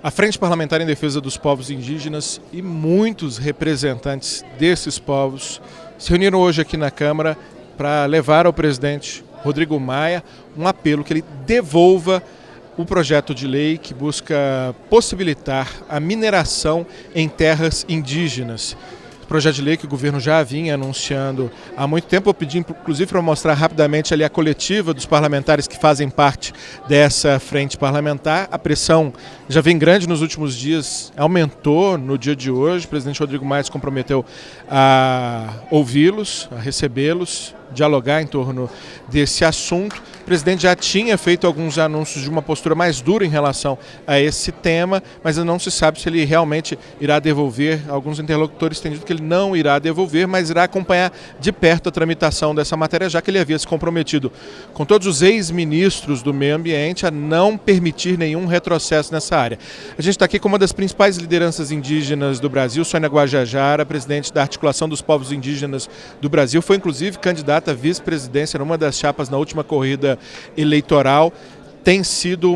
A Frente Parlamentar em Defesa dos Povos Indígenas e muitos representantes desses povos se reuniram hoje aqui na Câmara para levar ao presidente Rodrigo Maia um apelo que ele devolva o projeto de lei que busca possibilitar a mineração em terras indígenas. Projeto de lei que o governo já vinha anunciando há muito tempo. Eu pedi, inclusive, para mostrar rapidamente ali a coletiva dos parlamentares que fazem parte dessa frente parlamentar. A pressão já vem grande nos últimos dias, aumentou no dia de hoje. O presidente Rodrigo Maia se comprometeu a ouvi-los, a recebê-los, dialogar em torno desse assunto. O presidente já tinha feito alguns anúncios de uma postura mais dura em relação a esse tema, mas não se sabe se ele realmente irá devolver. Alguns interlocutores têm dito que ele não irá devolver, mas irá acompanhar de perto a tramitação dessa matéria, já que ele havia se comprometido com todos os ex-ministros do meio ambiente a não permitir nenhum retrocesso nessa área. A gente está aqui com uma das principais lideranças indígenas do Brasil, Sônia Guajajara, presidente da Articulação dos Povos Indígenas do Brasil, foi inclusive candidata à vice-presidência numa das chapas na última corrida eleitoral. Tem sido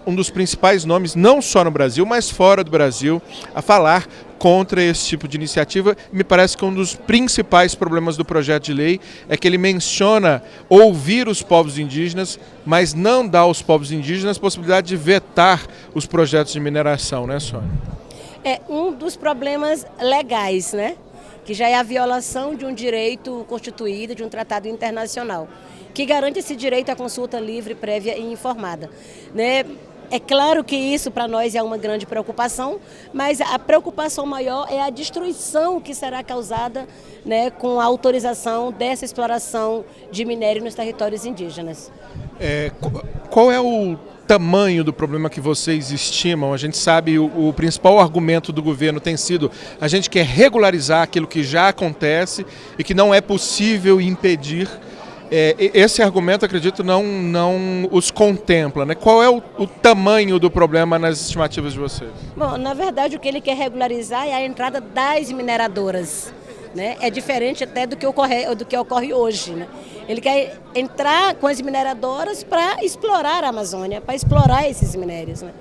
um dos principais nomes, não só no Brasil, mas fora do Brasil, a falar contra esse tipo de iniciativa. Me parece que um dos principais problemas do projeto de lei é que ele menciona ouvir os povos indígenas, mas não dá aos povos indígenas a possibilidade de vetar os projetos de mineração, né, Sônia? É um dos problemas legais, né? Que já é a violação de um direito constituído, de um tratado internacional, que garante esse direito à consulta livre, prévia e informada, né? É claro que isso para nós é uma grande preocupação, mas a preocupação maior é a destruição que será causada, né, com a autorização dessa exploração de minério nos territórios indígenas. Qual é o tamanho do problema que vocês estimam? A gente sabe o principal argumento do governo tem sido a gente quer regularizar aquilo que já acontece e que não é possível impedir. Esse argumento, acredito, não os contempla, né? Qual é o tamanho do problema nas estimativas de vocês? Bom, na verdade, o que ele quer regularizar é a entrada das mineradoras, né? É diferente até do que ocorre hoje, né? Ele quer entrar com as mineradoras para explorar a Amazônia, para explorar esses minérios, né?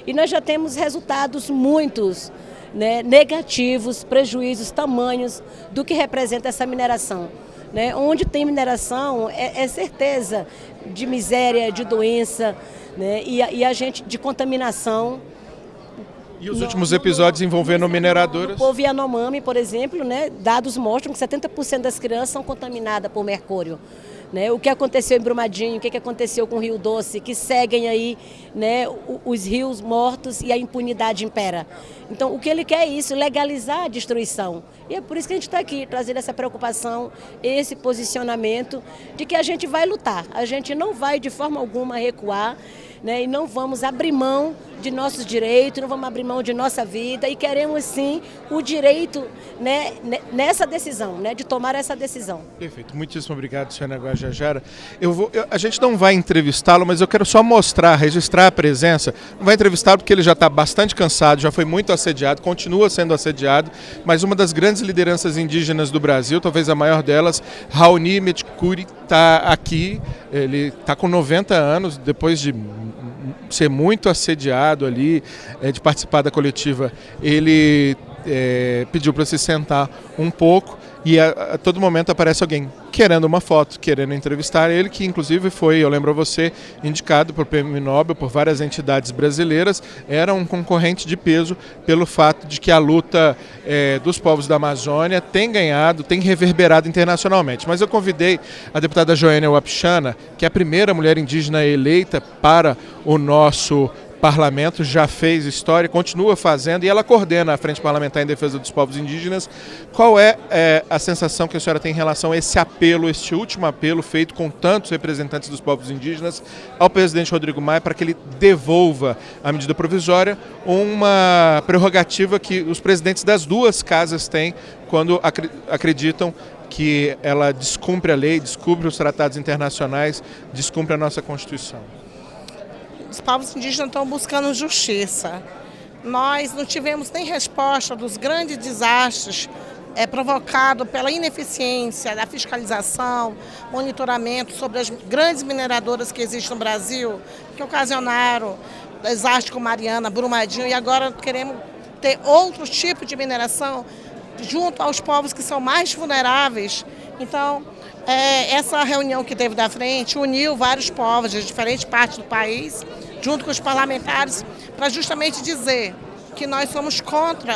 E nós já temos resultados muitos, né, negativos, prejuízos, tamanhos do que representa essa mineração. Né? Onde tem mineração é certeza de miséria, de doença, né? e a gente de contaminação. E os últimos episódios envolvendo mineradoras? O povo Yanomami, por exemplo, né? Dados mostram que 70% das crianças são contaminadas por mercúrio. Né? O que aconteceu em Brumadinho, o que aconteceu com o Rio Doce, que seguem aí, né, os rios mortos e a impunidade impera. Então, o que ele quer é isso, legalizar a destruição. E é por isso que a gente está aqui, trazendo essa preocupação, esse posicionamento de que a gente vai lutar. A gente não vai de forma alguma recuar, né, e não vamos abrir mão de nossos direitos, não vamos abrir mão de nossa vida e queremos sim o direito, né, nessa decisão, né, de tomar essa decisão. Perfeito, muitíssimo obrigado, Sônia Guajajara. A gente não vai entrevistá-lo, mas eu quero só mostrar, registrar a presença. Não vai entrevistá-lo porque ele já está bastante cansado, já foi muito assediado, continua sendo assediado, mas uma das grandes lideranças indígenas do Brasil, talvez a maior delas, Raoni Metkuri, está aqui. Ele está com 90 anos, depois de ser muito assediado ali, de participar da coletiva, ele pediu para se sentar um pouco e a todo momento aparece alguém querendo uma foto, querendo entrevistar ele, que inclusive foi, eu lembro a você, indicado por Prêmio Nobel por várias entidades brasileiras, era um concorrente de peso pelo fato de que a luta dos povos da Amazônia tem ganhado, tem reverberado internacionalmente. Mas eu convidei a deputada Joênia Wapichana, que é a primeira mulher indígena eleita para o nosso parlamento, já fez história, continua fazendo e ela coordena a Frente Parlamentar em Defesa dos Povos Indígenas. Qual é a sensação que a senhora tem em relação a esse apelo, este último apelo feito com tantos representantes dos povos indígenas ao presidente Rodrigo Maia para que ele devolva a medida provisória, uma prerrogativa que os presidentes das duas casas têm quando acreditam que ela descumpre a lei, descumpre os tratados internacionais, descumpre a nossa Constituição? Os povos indígenas estão buscando justiça. Nós não tivemos nem resposta dos grandes desastres provocados pela ineficiência da fiscalização, monitoramento sobre as grandes mineradoras que existem no Brasil, que ocasionaram desastres como Mariana, Brumadinho, e agora queremos ter outro tipo de mineração junto aos povos que são mais vulneráveis. Então, essa reunião que teve da frente uniu vários povos de diferentes partes do país, junto com os parlamentares, para justamente dizer que nós somos contra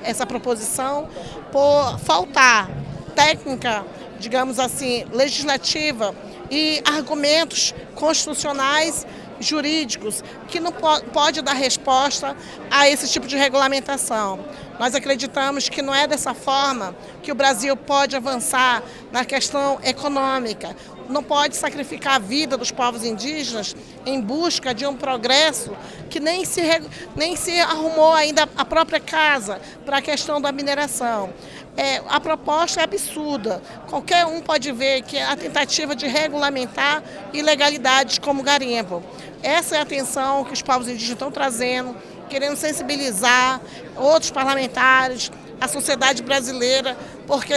essa proposição por faltar técnica, digamos assim, legislativa e argumentos constitucionais, jurídicos, que não pode dar resposta a esse tipo de regulamentação. Nós acreditamos que não é dessa forma que o Brasil pode avançar na questão econômica. Não pode sacrificar a vida dos povos indígenas em busca de um progresso que nem se arrumou ainda a própria casa para a questão da mineração. A proposta é absurda. Qualquer um pode ver que é a tentativa de regulamentar ilegalidades como garimpo. Essa é a atenção que os povos indígenas estão trazendo, querendo sensibilizar outros parlamentares, a sociedade brasileira, porque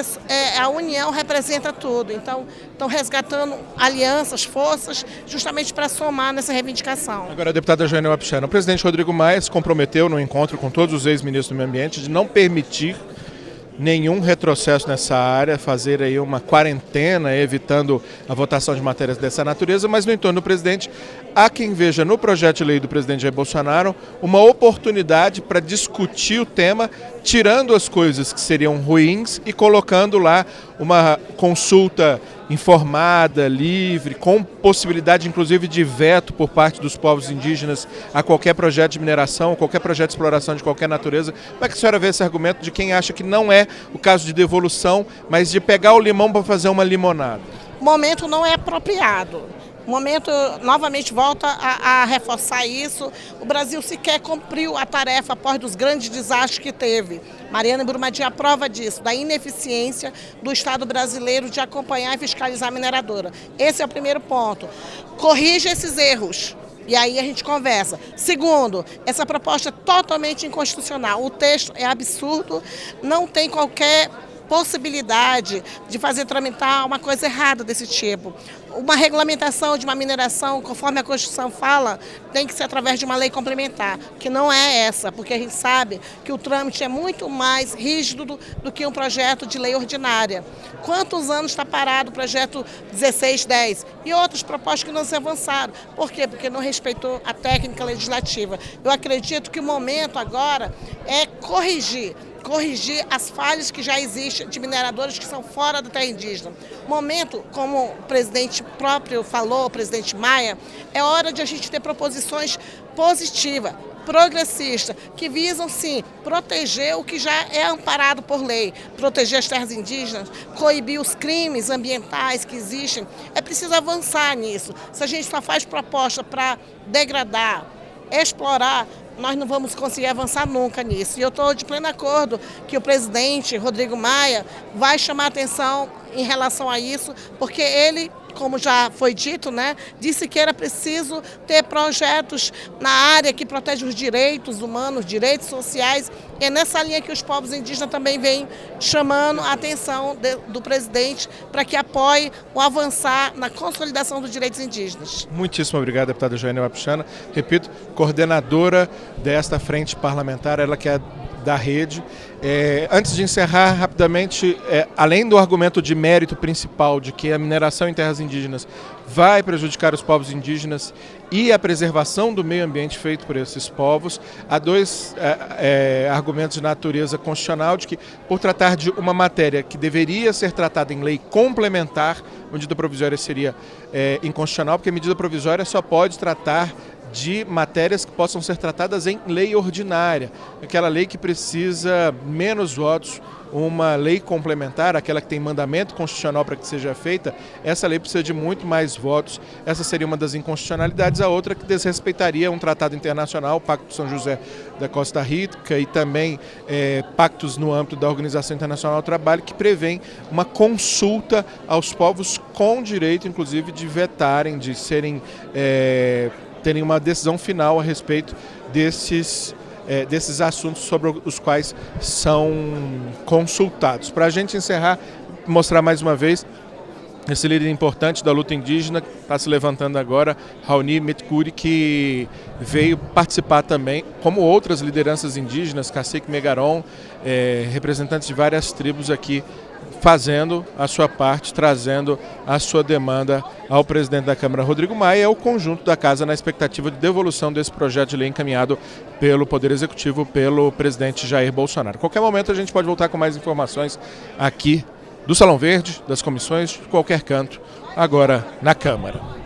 a união representa tudo. Então, estão resgatando alianças, forças, justamente para somar nessa reivindicação. Agora, a deputada Joênia Wapichana, o presidente Rodrigo Maia se comprometeu no encontro com todos os ex-ministros do Meio Ambiente de não permitir nenhum retrocesso nessa área, fazer aí uma quarentena, evitando a votação de matérias dessa natureza, mas no entorno do presidente, há quem veja no projeto de lei do presidente Jair Bolsonaro uma oportunidade para discutir o tema, tirando as coisas que seriam ruins e colocando lá uma consulta informada, livre, com possibilidade inclusive de veto por parte dos povos indígenas a qualquer projeto de mineração, qualquer projeto de exploração de qualquer natureza. Como é que a senhora vê esse argumento de quem acha que não é o caso de devolução, mas de pegar o limão para fazer uma limonada? O momento não é apropriado. O momento, novamente, volta a reforçar isso. O Brasil sequer cumpriu a tarefa após dos grandes desastres que teve. Mariana e Brumadinho é a prova disso, da ineficiência do Estado brasileiro de acompanhar e fiscalizar a mineradora. Esse é o primeiro ponto. Corrija esses erros. E aí a gente conversa. Segundo, essa proposta é totalmente inconstitucional. O texto é absurdo, não tem qualquer possibilidade de fazer tramitar uma coisa errada desse tipo. Uma regulamentação de uma mineração, conforme a Constituição fala, tem que ser através de uma lei complementar, que não é essa, porque a gente sabe que o trâmite é muito mais rígido do que um projeto de lei ordinária. Quantos anos está parado o projeto 1610 e outras propostas que não se avançaram? Por quê? Porque não respeitou a técnica legislativa. Eu acredito que o momento agora é corrigir as falhas que já existem de mineradores que são fora da terra indígena. Momento, como o presidente próprio falou, o presidente Maia, é hora de a gente ter proposições positivas, progressistas, que visam, sim, proteger o que já é amparado por lei, proteger as terras indígenas, coibir os crimes ambientais que existem. É preciso avançar nisso. Se a gente só faz proposta para degradar, explorar, nós não vamos conseguir avançar nunca nisso. E eu estou de pleno acordo que o presidente Rodrigo Maia vai chamar atenção em relação a isso, porque ele, como já foi dito, disse que era preciso ter projetos na área que protegem os direitos humanos, direitos sociais. E é nessa linha que os povos indígenas também vêm chamando a atenção do presidente para que apoie o avançar na consolidação dos direitos indígenas. Muitíssimo obrigado, deputada Joênia Wapichana. Repito, coordenadora desta frente parlamentar, ela que é da rede. Antes de encerrar rapidamente, além do argumento de mérito principal de que a mineração em terras indígenas vai prejudicar os povos indígenas e a preservação do meio ambiente feito por esses povos, há dois argumentos de natureza constitucional de que, por tratar de uma matéria que deveria ser tratada em lei complementar, a medida provisória seria inconstitucional, porque a medida provisória só pode tratar de matérias que possam ser tratadas em lei ordinária, aquela lei que precisa menos votos, uma lei complementar, aquela que tem mandamento constitucional para que seja feita, essa lei precisa de muito mais votos. Essa seria uma das inconstitucionalidades, a outra que desrespeitaria um tratado internacional, o Pacto de São José da Costa Rica e também pactos no âmbito da Organização Internacional do Trabalho, que prevêem uma consulta aos povos com direito, inclusive, de vetarem, de serem terem uma decisão final a respeito desses assuntos sobre os quais são consultados. Para a gente encerrar, mostrar mais uma vez esse líder importante da luta indígena está se levantando agora, Raoni Metkuri, que veio participar também, como outras lideranças indígenas, Cacique Megaron, representantes de várias tribos aqui, fazendo a sua parte, trazendo a sua demanda ao presidente da Câmara, Rodrigo Maia, e ao conjunto da Casa na expectativa de devolução desse projeto de lei encaminhado pelo Poder Executivo, pelo presidente Jair Bolsonaro. A qualquer momento a gente pode voltar com mais informações aqui do Salão Verde, das comissões, de qualquer canto, agora na Câmara.